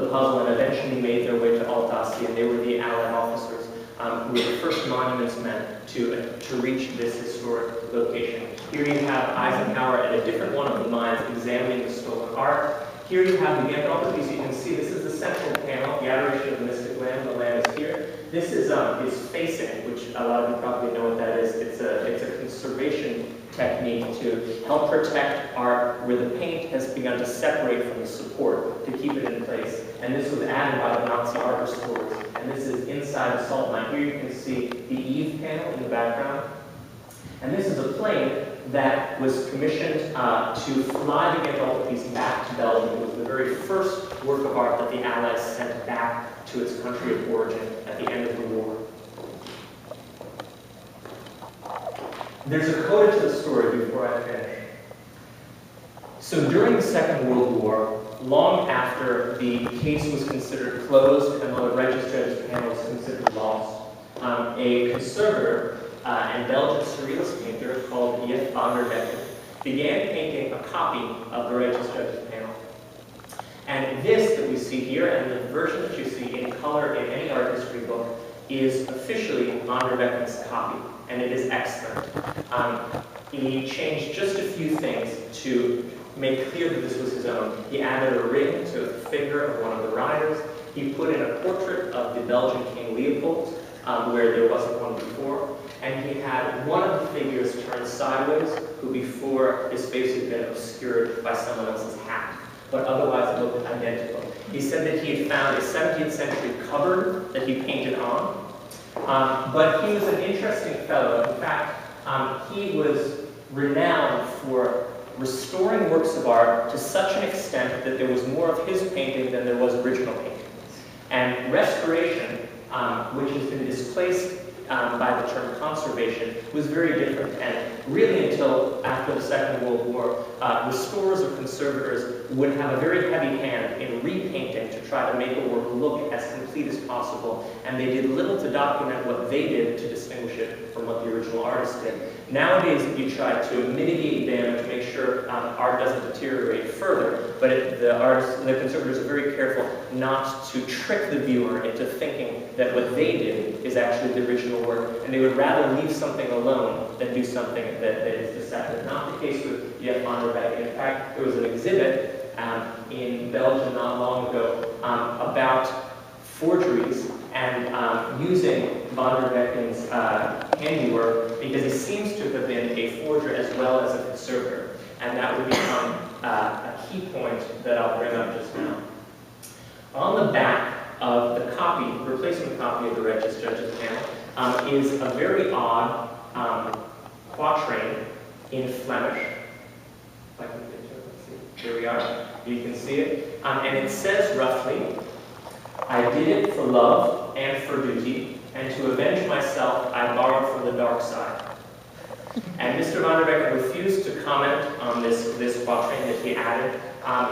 the puzzle and eventually made their way to Alsace, and they were the Allied officers who were the first monuments men to reach this historic location. Here you have Eisenhower at a different one of the mines examining the stolen art. Here you have the Ghent altarpiece. You can see this is the central panel, the Adoration of the Mystic Lamb. The Lamb is here. This is facing, which a lot of you probably know what that is. It's a conservation technique to help protect art where the paint has begun to separate from the support to keep it in place. And this was added by the Nazi art restorers. And this is inside the salt mine. Here you can see the Eve panel in the background. And this is a plane that was commissioned to fly the Ghent altarpiece back to Belgium. It was the very first work of art that the Allies sent back to its country of origin at the end of the war. There's a coda to the story before I finish. So during the Second World War, long after the case was considered closed and the Righteous Judges panel was considered lost, a conservator and Belgian surrealist painter called J.F. van der Becken began painting a copy of the Righteous Judges panel. And this that we see here, and the version that you see in color in any art history book, is officially van der Becken's copy, and it is excellent. He changed just a few things to make clear that this was his own. He added a ring to the finger of one of the riders. He put in a portrait of the Belgian King Leopold, where there wasn't one before. And he had one of the figures turned sideways, who before his face had been obscured by someone else's hat, but otherwise it looked identical. He said that he had found a 17th century cupboard that he painted on, but he was an interesting fellow. In fact, he was renowned for restoring works of art to such an extent that there was more of his painting than there was original painting. And restoration, which has been displaced by the term conservation, was very different. And really until after the Second World War, restorers or conservators would have a very heavy hand in repainting to try to make a work look as complete as possible. And they did little to document what they did to distinguish it from what the original artist did. Nowadays, you try to mitigate damage, make sure art doesn't deteriorate further, but the conservators are very careful not to trick the viewer into thinking that what they did is actually the original work, and they would rather leave something alone than do something that is deceptive. Not the case with J.F. van der Becken. In fact, there was an exhibit in Belgium not long ago about forgeries and using van der Becken's handiwork, because he seems to have been a forger as well as a conservator. And that would become a key point that I'll bring up just now. On the back of the copy, replacement copy of the Righteous Judges panel, is a very odd quatrain in Flemish. If I can get to it, let's see. Here we are. You can see it. And it says roughly, "I did it for love and for duty, and to avenge myself I borrowed from the dark side." And Mr. van der Becken refused to comment on this quatrain that he added.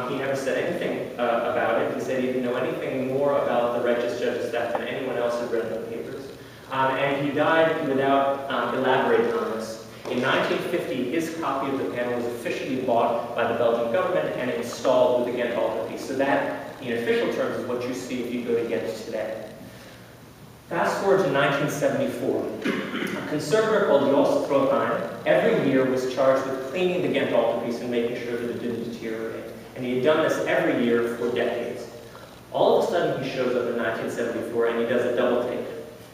He never said anything about it. He said he didn't know anything more about the Righteous Judges death than anyone else had read the papers. And he died without elaborating on this. In 1950, his copy of the panel was officially bought by the Belgian government and installed with the Ghent altarpiece. So that, in official terms, is what you see if you go to Ghent today. Fast forward to 1974. A conservator called Jos Trotijn every year was charged with cleaning the Ghent altarpiece and making sure that it didn't deteriorate. And he had done this every year for decades. All of a sudden he shows up in 1974 and he does a double take,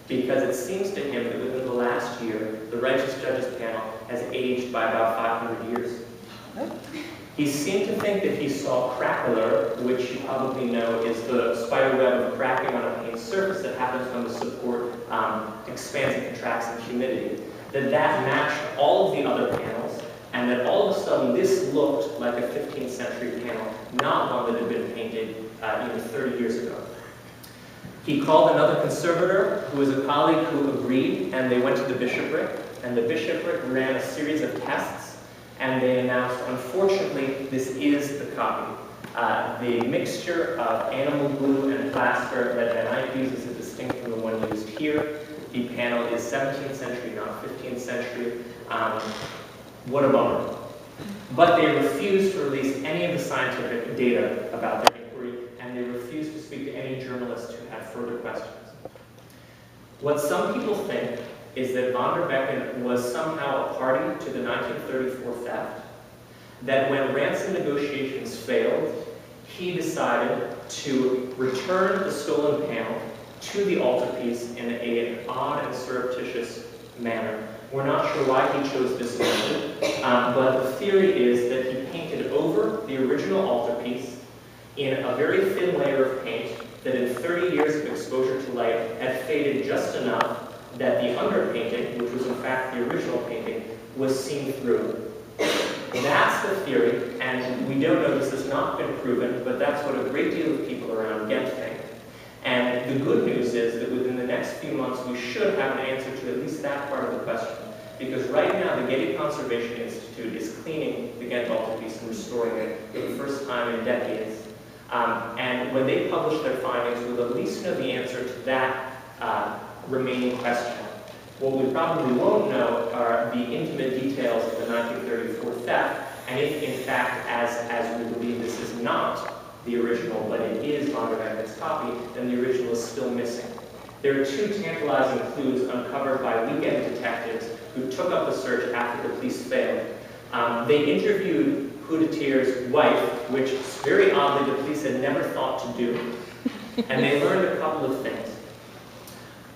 because it seems to him that within the last year, the Righteous Judges panel has aged by about 500 years. He seemed to think that he saw craquelure, which you probably know is the spider web of cracking on a paint surface that happens when the support expands and contracts in humidity. That matched all of the other panels, and that all of a sudden this looked like a 15th century panel, not one that had been painted even 30 years ago. He called another conservator, who was a colleague, who agreed, and they went to the bishopric, and the bishopric ran a series of tests, and they announced, unfortunately, this is the copy. The mixture of animal glue and plaster that Van Eyck uses is distinct from the one used here. The panel is 17th century, not 15th century. What a bummer. But they refused to release any of the scientific data about their inquiry, and they refused to What some people think is that von der Becken was somehow a party to the 1934 theft, that when ransom negotiations failed, he decided to return the stolen panel to the altarpiece in an odd and surreptitious manner. We're not sure why he chose this method, but the theory is that he painted over the original altarpiece in a very thin layer of paint that in 30 years of exposure to light had faded just enough that the underpainting, which was in fact the original painting, was seen through. That's the theory, and we don't know, this has not been proven, but that's what a great deal of people around Ghent think. And the good news is that within the next few months we should have an answer to at least that part of the question. Because right now the Getty Conservation Institute is cleaning the Ghent altarpiece and restoring it for the first time in decades. And when they publish their findings, we'll at least know the answer to that remaining question. What we probably won't know are the intimate details of the 1934 theft, and if in fact, as we believe this is not the original, but it is von der Becken's copy, then the original is still missing. There are two tantalizing clues uncovered by weekend detectives who took up the search after the police failed. They interviewed Houdettier's wife, which very oddly the police had never thought to do, and they learned a couple of things.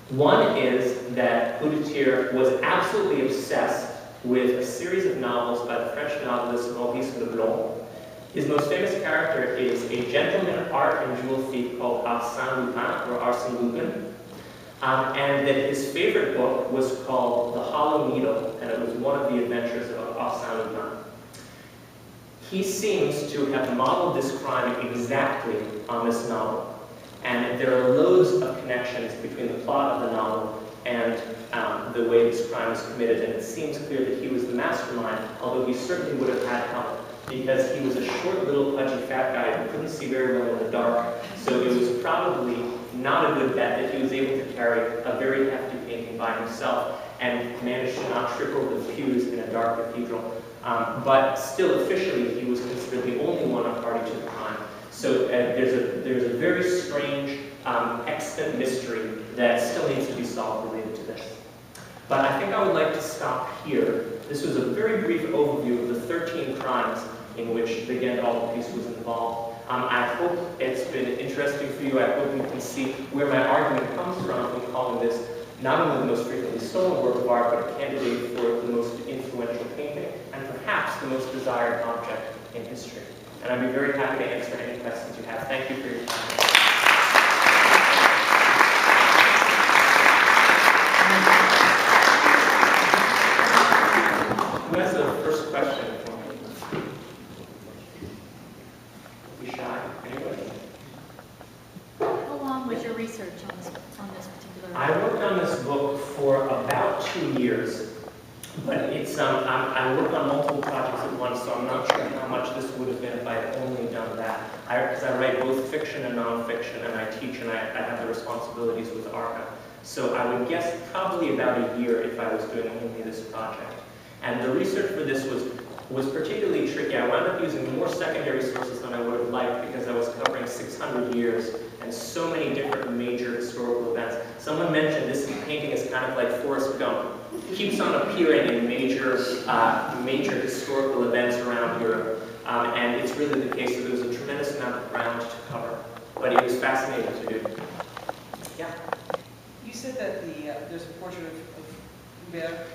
One is that Houdettier was absolutely obsessed with a series of novels by the French novelist Maurice Leblanc. His most famous character is a gentleman art and jewel thief called Arsène Lupin, or Arsène Lupin, and that his favorite book was called The Hollow Needle, and it was one of the adventures of Arsène Lupin. He seems to have modeled this crime exactly on this novel. And there are loads of connections between the plot of the novel and the way this crime is committed, and it seems clear that he was the mastermind, although he certainly would have had help, because he was a short, little, pudgy, fat guy who couldn't see very well in the dark, so it was probably not a good bet that he was able to carry a very hefty painting by himself and managed to not trip over the pews in a dark cathedral. But still, officially, he was considered the only one a party to the crime. So there's a very strange, extant mystery that still needs to be solved related to this. But I think I would like to stop here. This was a very brief overview of the 13 crimes in which the Ghent altarpiece was involved. I hope it's been interesting for you. I hope you can see where my argument comes from in calling this not only the most frequently stolen work of art, but a candidate for the most influential painting, and perhaps the most desired object in history. And I'd be very happy to answer any questions you have. Thank you for your time. Who has the first question for me? Be shy. Anybody? How long was your research on this particular? I worked on this book for about 2 years. But it's, I work on multiple projects at once, so I'm not sure how much this would have been if I had only done that. Because I write both fiction and nonfiction, and I teach, and I have the responsibilities with ARCA. So I would guess probably about a year if I was doing only this project. And the research for this was particularly tricky. I wound up using more secondary sources than I would have liked because I was covering 600 years and so many different major historical events. Someone mentioned this painting is kind of like Forrest Gump. It keeps on appearing in major historical events around Europe. And it's really the case that there was a tremendous amount of ground to cover. But it was fascinating to do. Yeah? You said that there's a portrait of Hubert